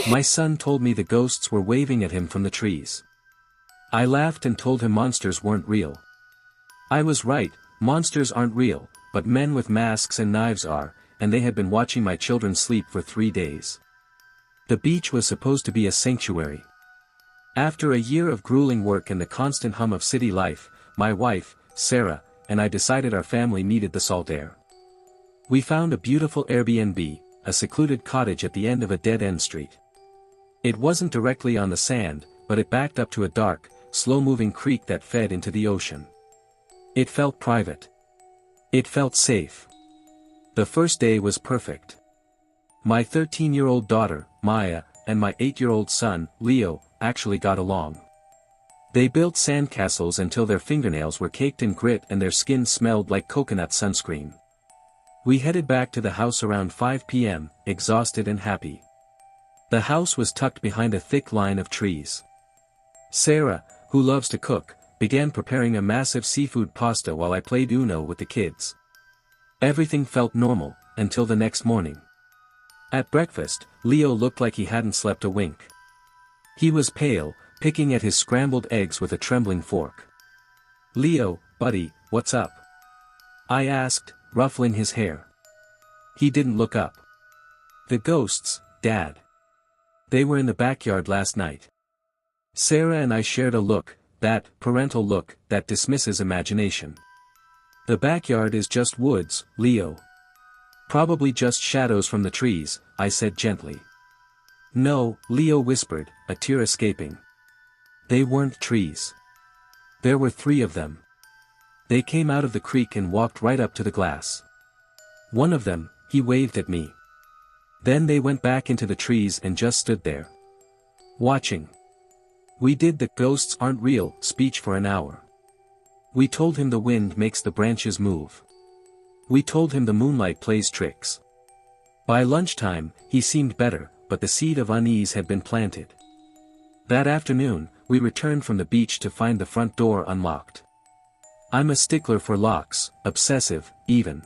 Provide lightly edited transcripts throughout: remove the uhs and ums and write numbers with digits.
My son told me the ghosts were waving at him from the trees. I laughed and told him monsters weren't real. I was right, monsters aren't real, but men with masks and knives are, and they had been watching my children sleep for 3 days. The beach was supposed to be a sanctuary. After a year of grueling work and the constant hum of city life, my wife, Sarah, and I decided our family needed the salt air. We found a beautiful Airbnb, a secluded cottage at the end of a dead-end street. It wasn't directly on the sand, but it backed up to a dark, slow-moving creek that fed into the ocean. It felt private. It felt safe. The first day was perfect. My 13-year-old daughter, Maya, and my 8-year-old son, Leo, actually got along. They built sandcastles until their fingernails were caked in grit and their skin smelled like coconut sunscreen. We headed back to the house around 5 p.m., exhausted and happy. The house was tucked behind a thick line of trees. Sarah, who loves to cook, began preparing a massive seafood pasta while I played Uno with the kids. Everything felt normal, until the next morning. At breakfast, Leo looked like he hadn't slept a wink. He was pale, picking at his scrambled eggs with a trembling fork. "Leo, buddy, what's up?" I asked, ruffling his hair. He didn't look up. "The ghosts, Dad. They were in the backyard last night." Sarah and I shared a look, that parental look that dismisses imagination. "The backyard is just woods, Leo. Probably just shadows from the trees," I said gently. "No," Leo whispered, a tear escaping. "They weren't trees. There were 3 of them. They came out of the creek and walked right up to the glass. One of them," he waved at me. "Then they went back into the trees and just stood there. Watching. We did the 'ghosts aren't real' speech for an hour. We told him the wind makes the branches move. We told him the moonlight plays tricks. By lunchtime, he seemed better, but the seed of unease had been planted. That afternoon, we returned from the beach to find the front door unlocked. I'm a stickler for locks, obsessive, even.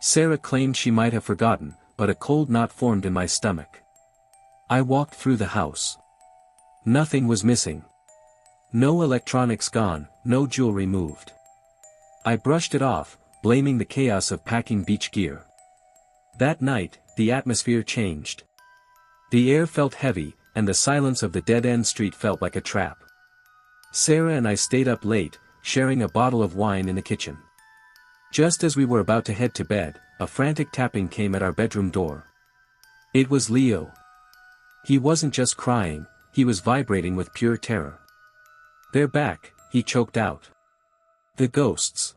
Sarah claimed she might have forgotten, but a cold knot formed in my stomach. I walked through the house. Nothing was missing. No electronics gone, no jewelry moved. I brushed it off, blaming the chaos of packing beach gear. That night, the atmosphere changed. The air felt heavy, and the silence of the dead-end street felt like a trap. Sarah and I stayed up late, sharing a bottle of wine in the kitchen. Just as we were about to head to bed, a frantic tapping came at our bedroom door. It was Leo. He wasn't just crying, he was vibrating with pure terror. "They're back," he choked out. "The ghosts.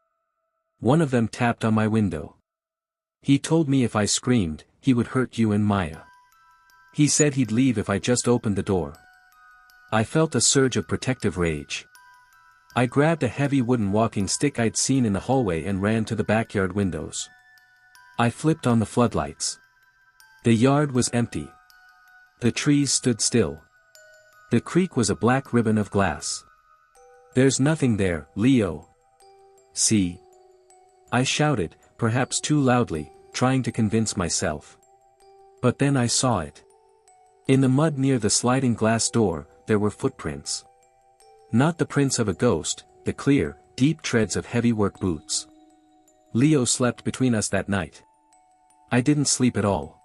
One of them tapped on my window. He told me if I screamed, he would hurt you and Maya. He said he'd leave if I just opened the door." I felt a surge of protective rage. I grabbed a heavy wooden walking stick I'd seen in the hallway and ran to the backyard windows. I flipped on the floodlights. The yard was empty. The trees stood still. The creek was a black ribbon of glass. "There's nothing there, Leo. See?" I shouted, perhaps too loudly, trying to convince myself. But then I saw it. In the mud near the sliding glass door, there were footprints. Not the prints of a ghost, the clear, deep treads of heavy work boots. Leo slept between us that night. I didn't sleep at all.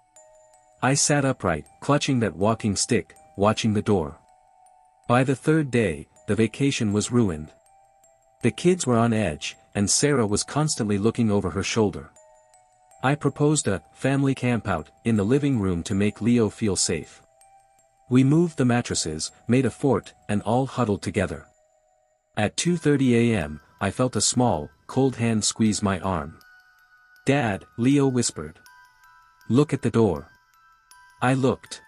I sat upright, clutching that walking stick, watching the door. By the 3rd day, the vacation was ruined. The kids were on edge, and Sarah was constantly looking over her shoulder. I proposed a family campout in the living room to make Leo feel safe. We moved the mattresses, made a fort, and all huddled together. At 2:30 a.m., I felt a small, cold hand squeeze my arm. "Dad," Leo whispered. "Look at the door." I looked.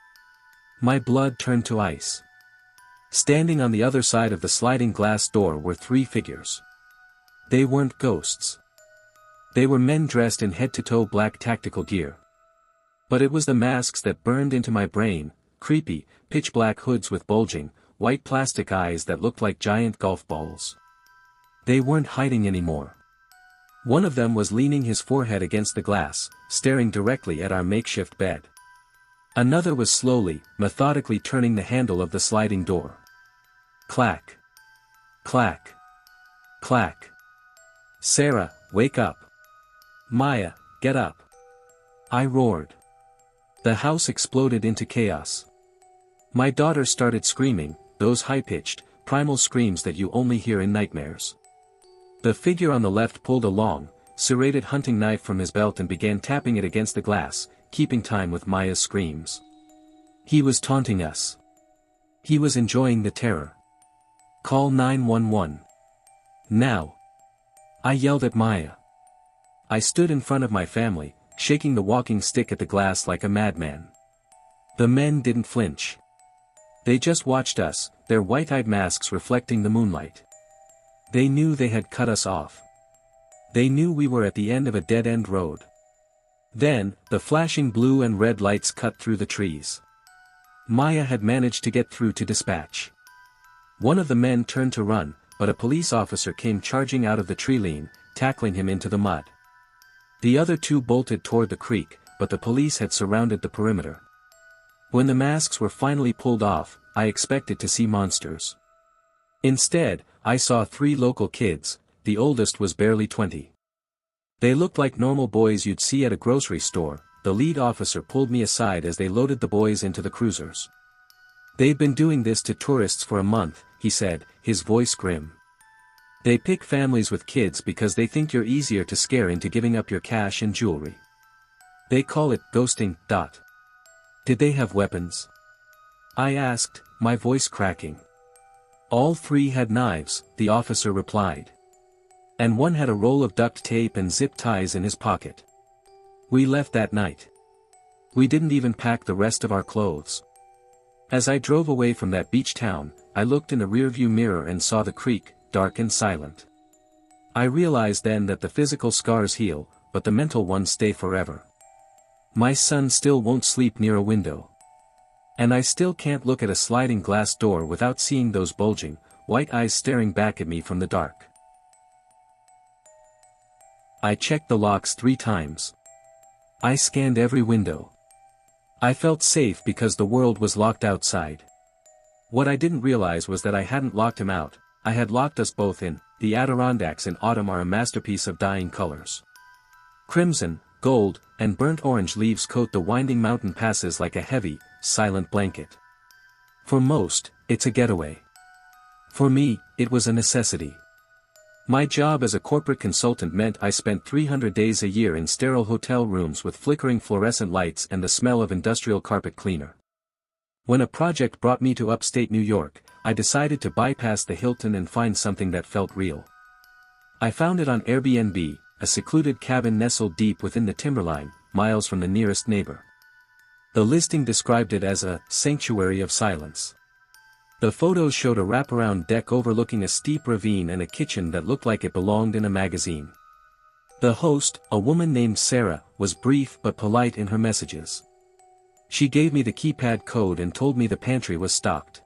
My blood turned to ice. Standing on the other side of the sliding glass door were 3 figures. They weren't ghosts. They were men dressed in head-to-toe black tactical gear. But it was the masks that burned into my brain, creepy, pitch-black hoods with bulging, white plastic eyes that looked like giant golf balls. They weren't hiding anymore. One of them was leaning his forehead against the glass, staring directly at our makeshift bed. Another was slowly, methodically turning the handle of the sliding door. Clack. Clack. Clack. Sarah, wake up. Maya, get up. I roared. The house exploded into chaos. My daughter started screaming, those high-pitched, primal screams that you only hear in nightmares. The figure on the left pulled a long, serrated hunting knife from his belt and began tapping it against the glass, keeping time with Maya's screams. He was taunting us. He was enjoying the terror. Call 911. Now. I yelled at Maya. I stood in front of my family, shaking the walking stick at the glass like a madman. The men didn't flinch. They just watched us, their white-eyed masks reflecting the moonlight. They knew they had cut us off. They knew we were at the end of a dead-end road. Then, the flashing blue and red lights cut through the trees. Maya had managed to get through to dispatch. One of the men turned to run, but a police officer came charging out of the tree lane, tackling him into the mud. The other two bolted toward the creek, but the police had surrounded the perimeter. When the masks were finally pulled off, I expected to see monsters. Instead, I saw 3 local kids, the oldest was barely 20. They looked like normal boys you'd see at a grocery store. The lead officer pulled me aside as they loaded the boys into the cruisers. They've been doing this to tourists for a month, he said, his voice grim. They pick families with kids because they think you're easier to scare into giving up your cash and jewelry. They call it ghosting. Did they have weapons? I asked, my voice cracking. All 3 had knives, the officer replied. And one had a roll of duct tape and zip ties in his pocket. We left that night. We didn't even pack the rest of our clothes. As I drove away from that beach town, I looked in the rearview mirror and saw the creek, dark and silent. I realized then that the physical scars heal, but the mental ones stay forever. My son still won't sleep near a window. And I still can't look at a sliding glass door without seeing those bulging, white eyes staring back at me from the dark. I checked the locks 3 times. I scanned every window. I felt safe because the world was locked outside. What I didn't realize was that I hadn't locked him out, I had locked us both in. The Adirondacks in autumn are a masterpiece of dying colors. Crimson, gold, and burnt orange leaves coat the winding mountain passes like a heavy, silent blanket. For most, it's a getaway. For me, it was a necessity. My job as a corporate consultant meant I spent 300 days a year in sterile hotel rooms with flickering fluorescent lights and the smell of industrial carpet cleaner. When a project brought me to upstate New York, I decided to bypass the Hilton and find something that felt real. I found it on Airbnb, a secluded cabin nestled deep within the timberline, miles from the nearest neighbor. The listing described it as a sanctuary of silence. The photos showed a wraparound deck overlooking a steep ravine and a kitchen that looked like it belonged in a magazine. The host, a woman named Sarah, was brief but polite in her messages. She gave me the keypad code and told me the pantry was stocked.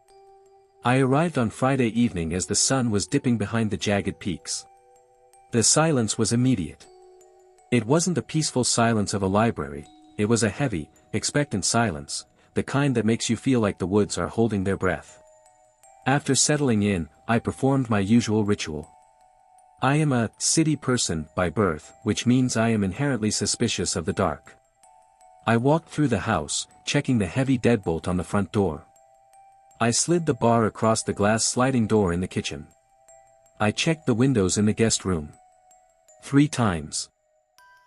I arrived on Friday evening as the sun was dipping behind the jagged peaks. The silence was immediate. It wasn't the peaceful silence of a library, it was a heavy, expectant silence, the kind that makes you feel like the woods are holding their breath. After settling in, I performed my usual ritual. I am a city person by birth, which means I am inherently suspicious of the dark. I walked through the house, checking the heavy deadbolt on the front door. I slid the bar across the glass sliding door in the kitchen. I checked the windows in the guest room. 3 times.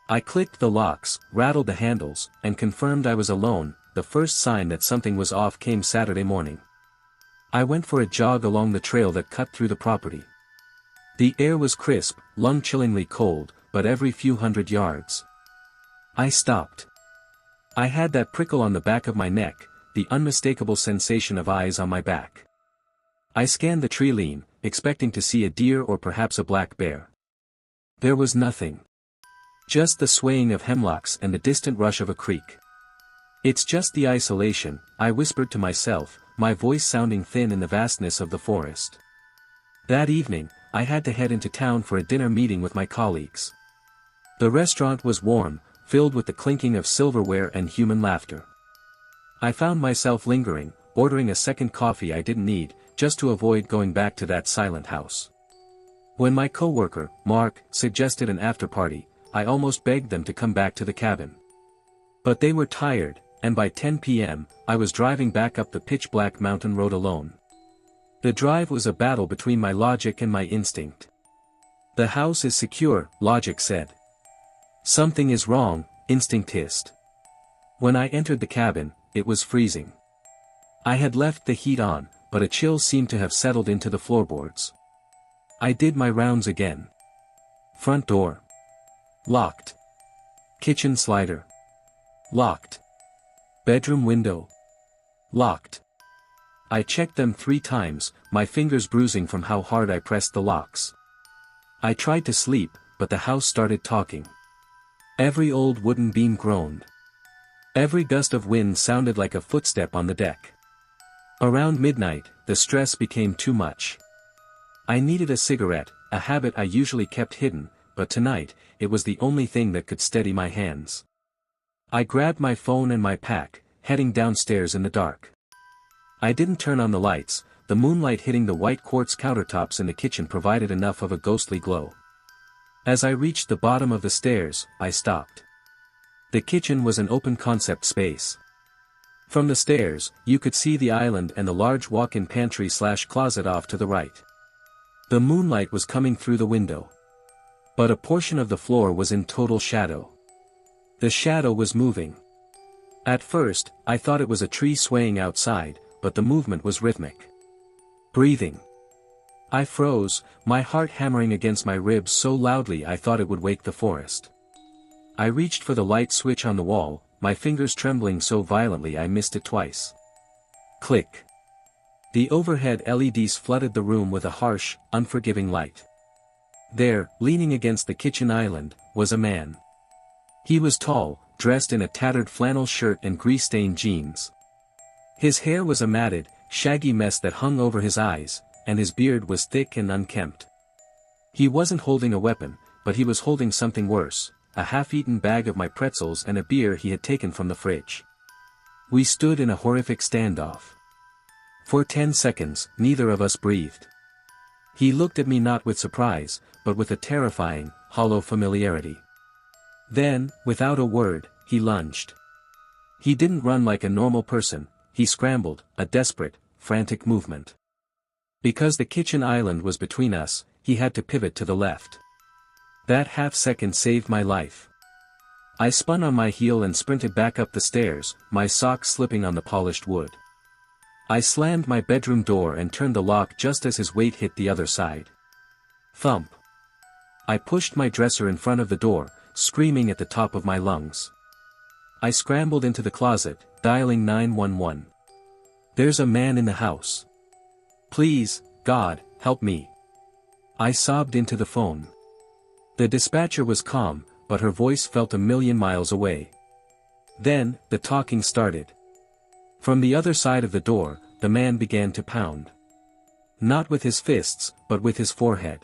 I clicked the locks, rattled the handles, and confirmed I was alone. The first sign that something was off came Saturday morning. I went for a jog along the trail that cut through the property. The air was crisp, lung-chillingly cold, but every few hundred yards. I stopped. I had that prickle on the back of my neck, the unmistakable sensation of eyes on my back. I scanned the tree line, expecting to see a deer or perhaps a black bear. There was nothing. Just the swaying of hemlocks and the distant rush of a creek. It's just the isolation, I whispered to myself, my voice sounding thin in the vastness of the forest. That evening, I had to head into town for a dinner meeting with my colleagues. The restaurant was warm, filled with the clinking of silverware and human laughter. I found myself lingering, ordering a second coffee I didn't need, just to avoid going back to that silent house. When my coworker, Mark, suggested an after-party, I almost begged them to come back to the cabin. But they were tired, and by 10 p.m., I was driving back up the pitch-black mountain road alone. The drive was a battle between my logic and my instinct. The house is secure, logic said. Something is wrong, instinct hissed. When I entered the cabin, it was freezing. I had left the heat on, but a chill seemed to have settled into the floorboards. I did my rounds again. Front door. Locked. Kitchen slider. Locked. Bedroom window. Locked. I checked them 3 times, my fingers bruising from how hard I pressed the locks. I tried to sleep, but the house started talking. Every old wooden beam groaned. Every gust of wind sounded like a footstep on the deck. Around midnight, the stress became too much. I needed a cigarette, a habit I usually kept hidden, but tonight, it was the only thing that could steady my hands. I grabbed my phone and my pack, heading downstairs in the dark. I didn't turn on the lights, the moonlight hitting the white quartz countertops in the kitchen provided enough of a ghostly glow. As I reached the bottom of the stairs, I stopped. The kitchen was an open-concept space. From the stairs, you could see the island and the large walk-in pantry/closet off to the right. The moonlight was coming through the window. But a portion of the floor was in total shadow. The shadow was moving. At first, I thought it was a tree swaying outside, but the movement was rhythmic. Breathing. I froze, my heart hammering against my ribs so loudly I thought it would wake the forest. I reached for the light switch on the wall, my fingers trembling so violently I missed it twice. Click. The overhead LEDs flooded the room with a harsh, unforgiving light. There, leaning against the kitchen island, was a man. He was tall, dressed in a tattered flannel shirt and grease-stained jeans. His hair was a matted, shaggy mess that hung over his eyes, and his beard was thick and unkempt. He wasn't holding a weapon, but he was holding something worse, a half-eaten bag of my pretzels and a beer he had taken from the fridge. We stood in a horrific standoff. For 10 seconds, neither of us breathed. He looked at me not with surprise, but with a terrifying, hollow familiarity. Then, without a word, he lunged. He didn't run like a normal person, he scrambled, a desperate, frantic movement. Because the kitchen island was between us, he had to pivot to the left. That half-second saved my life. I spun on my heel and sprinted back up the stairs, my socks slipping on the polished wood. I slammed my bedroom door and turned the lock just as his weight hit the other side. Thump. I pushed my dresser in front of the door, screaming at the top of my lungs. I scrambled into the closet, dialing 911. There's a man in the house. Please, God, help me. I sobbed into the phone. The dispatcher was calm, but her voice felt a million miles away. Then, the talking started. From the other side of the door, the man began to pound. Not with his fists, but with his forehead.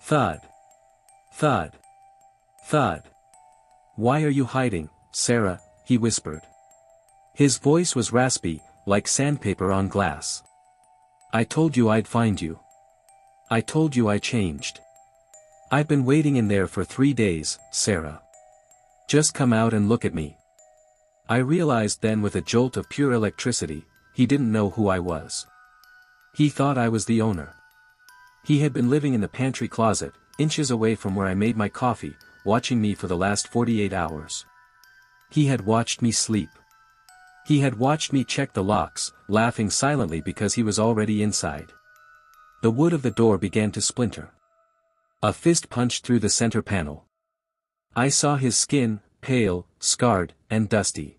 Thud. Thud. Thud. Why are you hiding, Sarah? He whispered. His voice was raspy, like sandpaper on glass. I told you I'd find you. I told you I changed. I've been waiting in there for 3 days, Sarah. Just come out and look at me. I realized then with a jolt of pure electricity, he didn't know who I was. He thought I was the owner. He had been living in the pantry closet, inches away from where I made my coffee, watching me for the last 48 hours. He had watched me sleep. He had watched me check the locks, laughing silently because he was already inside. The wood of the door began to splinter. A fist punched through the center panel. I saw his skin, pale, scarred, and dusty.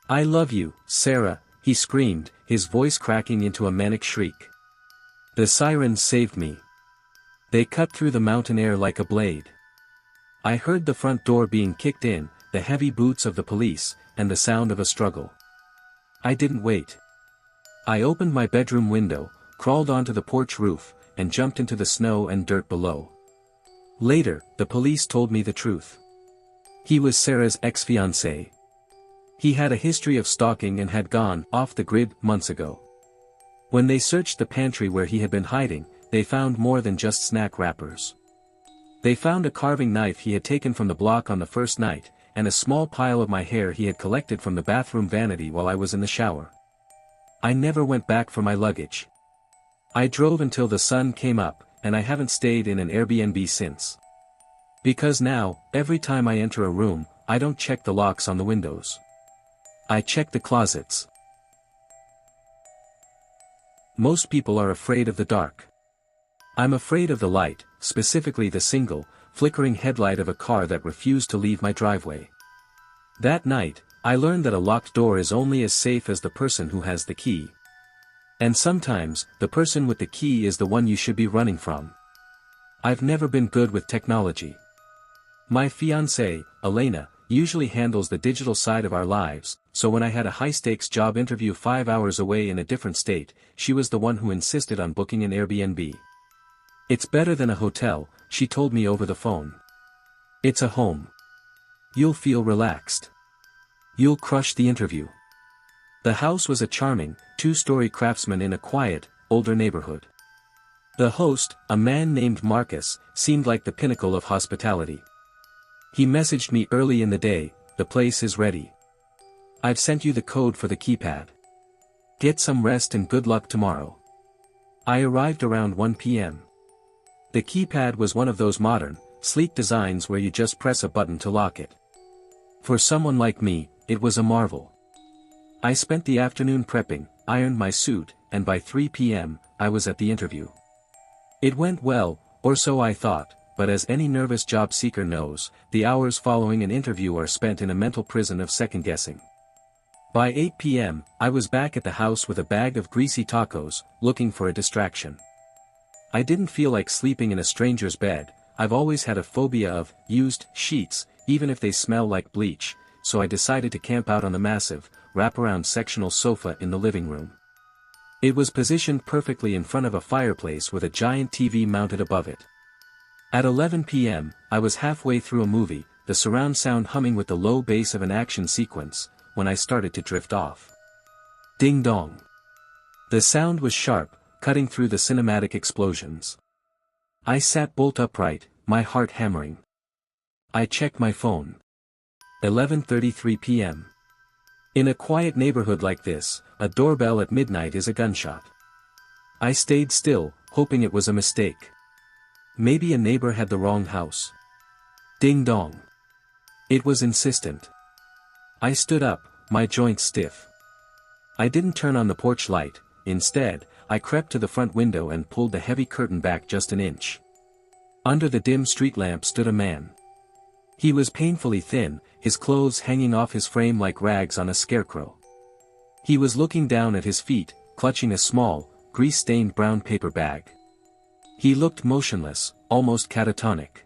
I love you, Sarah, he screamed, his voice cracking into a manic shriek. The sirens saved me. They cut through the mountain air like a blade. I heard the front door being kicked in, the heavy boots of the police, and the sound of a struggle. I didn't wait. I opened my bedroom window, crawled onto the porch roof, and jumped into the snow and dirt below. Later, the police told me the truth. He was Sarah's ex-fiancé. He had a history of stalking and had gone off the grid months ago. When they searched the pantry where he had been hiding, they found more than just snack wrappers. They found a carving knife he had taken from the block on the first night, and a small pile of my hair he had collected from the bathroom vanity while I was in the shower. I never went back for my luggage. I drove until the sun came up, and I haven't stayed in an Airbnb since. Because now, every time I enter a room, I don't check the locks on the windows. I check the closets. Most people are afraid of the dark. I'm afraid of the light, specifically the single, flickering headlight of a car that refused to leave my driveway. That night, I learned that a locked door is only as safe as the person who has the key. And sometimes, the person with the key is the one you should be running from. I've never been good with technology. My fiancée, Elena, usually handles the digital side of our lives, so when I had a high-stakes job interview 5 hours away in a different state, she was the one who insisted on booking an Airbnb. It's better than a hotel, she told me over the phone. It's a home. You'll feel relaxed. You'll crush the interview. The house was a charming, 2-story craftsman in a quiet, older neighborhood. The host, a man named Marcus, seemed like the pinnacle of hospitality. He messaged me early in the day, "The place is ready. I've sent you the code for the keypad. Get some rest and good luck tomorrow." I arrived around 1 p.m. The keypad was one of those modern, sleek designs where you just press a button to lock it. For someone like me, it was a marvel. I spent the afternoon prepping, ironed my suit, and by 3 p.m., I was at the interview. It went well, or so I thought, but as any nervous job seeker knows, the hours following an interview are spent in a mental prison of second-guessing. By 8 p.m., I was back at the house with a bag of greasy tacos, looking for a distraction. I didn't feel like sleeping in a stranger's bed. I've always had a phobia of used sheets, even if they smell like bleach, so I decided to camp out on the massive, wraparound sectional sofa in the living room. It was positioned perfectly in front of a fireplace with a giant TV mounted above it. At 11 p.m., I was halfway through a movie, the surround sound humming with the low bass of an action sequence, when I started to drift off. Ding dong. The sound was sharp, cutting through the cinematic explosions. I sat bolt upright, my heart hammering. I checked my phone. 11:33 p.m. In a quiet neighborhood like this, a doorbell at midnight is a gunshot. I stayed still, hoping it was a mistake. Maybe a neighbor had the wrong house. Ding dong. It was insistent. I stood up, my joints stiff. I didn't turn on the porch light. Instead, I crept to the front window and pulled the heavy curtain back just an inch. Under the dim street lamp stood a man. He was painfully thin, his clothes hanging off his frame like rags on a scarecrow. He was looking down at his feet, clutching a small, grease-stained brown paper bag. He looked motionless, almost catatonic.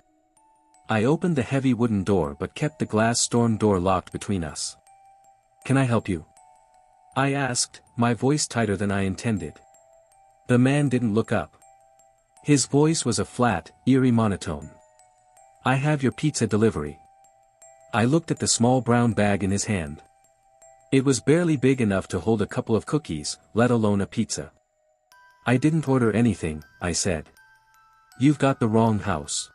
I opened the heavy wooden door but kept the glass storm door locked between us. "Can I help you?" I asked, my voice tighter than I intended. The man didn't look up. His voice was a flat, eerie monotone. "I have your pizza delivery." I looked at the small brown bag in his hand. It was barely big enough to hold a couple of cookies, let alone a pizza. "I didn't order anything," I said. "You've got the wrong house."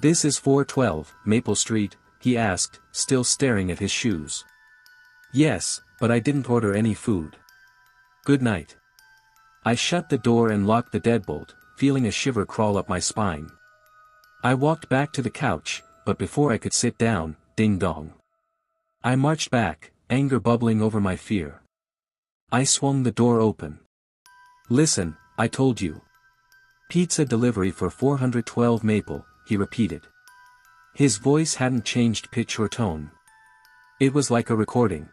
"This is 412 Maple Street?" he asked, still staring at his shoes. "Yes, but I didn't order any food. Good night." I shut the door and locked the deadbolt, feeling a shiver crawl up my spine. I walked back to the couch, but before I could sit down, ding dong. I marched back, anger bubbling over my fear. I swung the door open. "Listen, I told you. Pizza delivery for 412 Maple," he repeated. His voice hadn't changed pitch or tone. It was like a recording.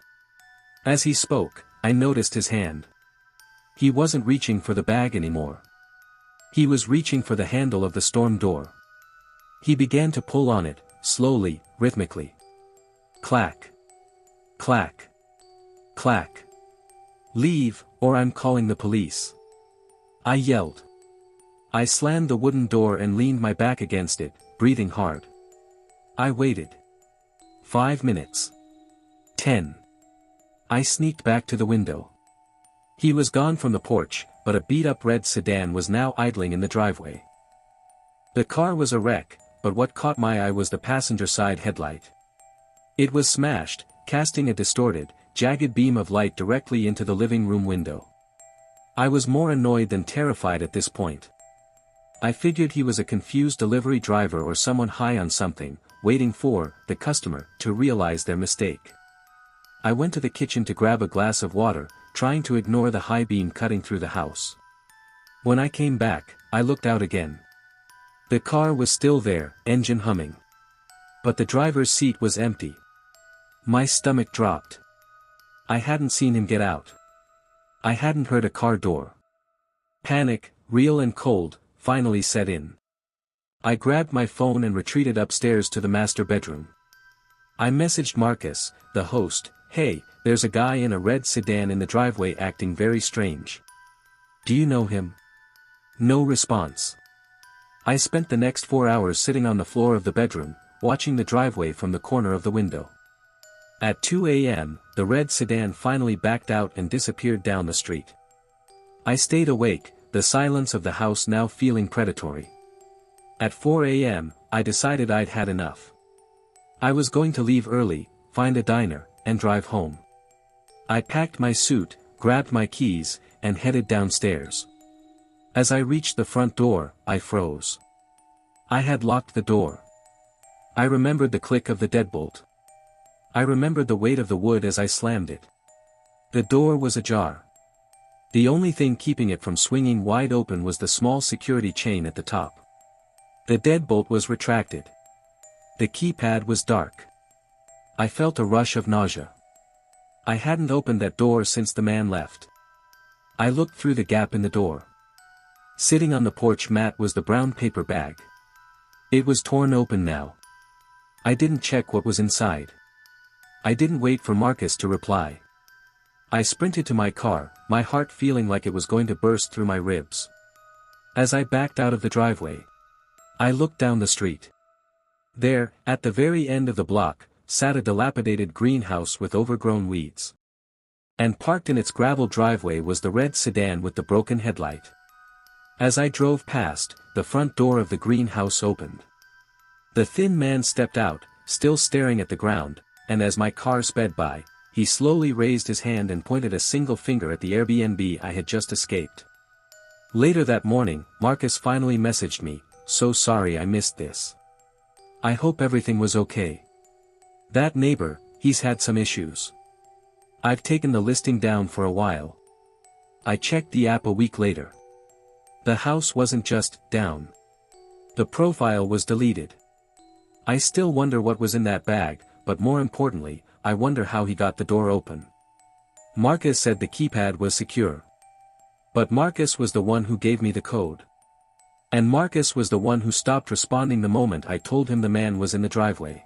As he spoke, I noticed his hand. He wasn't reaching for the bag anymore. He was reaching for the handle of the storm door. He began to pull on it, slowly, rhythmically. Clack. Clack. Clack. "Leave, or I'm calling the police," I yelled. I slammed the wooden door and leaned my back against it, breathing hard. I waited. 5 minutes. 10. I sneaked back to the window. He was gone from the porch, but a beat-up red sedan was now idling in the driveway. The car was a wreck, but what caught my eye was the passenger side headlight. It was smashed, casting a distorted, jagged beam of light directly into the living room window. I was more annoyed than terrified at this point. I figured he was a confused delivery driver or someone high on something, waiting for the customer to realize their mistake. I went to the kitchen to grab a glass of water, trying to ignore the high beam cutting through the house. When I came back, I looked out again. The car was still there, engine humming. But the driver's seat was empty. My stomach dropped. I hadn't seen him get out. I hadn't heard a car door. Panic, real and cold, finally set in. I grabbed my phone and retreated upstairs to the master bedroom. I messaged Marcus, the host, "Hey, there's a guy in a red sedan in the driveway acting very strange. Do you know him?" No response. I spent the next 4 hours sitting on the floor of the bedroom, watching the driveway from the corner of the window. At 2 a.m., the red sedan finally backed out and disappeared down the street. I stayed awake, the silence of the house now feeling predatory. At 4 a.m., I decided I'd had enough. I was going to leave early, find a diner, and drive home. I packed my suit, grabbed my keys, and headed downstairs. As I reached the front door, I froze. I had locked the door. I remembered the click of the deadbolt. I remembered the weight of the wood as I slammed it. The door was ajar. The only thing keeping it from swinging wide open was the small security chain at the top. The deadbolt was retracted. The keypad was dark. I felt a rush of nausea. I hadn't opened that door since the man left. I looked through the gap in the door. Sitting on the porch mat was the brown paper bag. It was torn open now. I didn't check what was inside. I didn't wait for Marcus to reply. I sprinted to my car, my heart feeling like it was going to burst through my ribs. As I backed out of the driveway, I looked down the street. There, at the very end of the block, sat a dilapidated greenhouse with overgrown weeds. And parked in its gravel driveway was the red sedan with the broken headlight. As I drove past, the front door of the greenhouse opened. The thin man stepped out, still staring at the ground, and as my car sped by, he slowly raised his hand and pointed a single finger at the Airbnb I had just escaped. Later that morning, Marcus finally messaged me, "So sorry I missed this. I hope everything was okay. That neighbor, he's had some issues. I've taken the listing down for a while." I checked the app a week later. The house wasn't just down. The profile was deleted. I still wonder what was in that bag, but more importantly, I wonder how he got the door open. Marcus said the keypad was secure. But Marcus was the one who gave me the code. And Marcus was the one who stopped responding the moment I told him the man was in the driveway.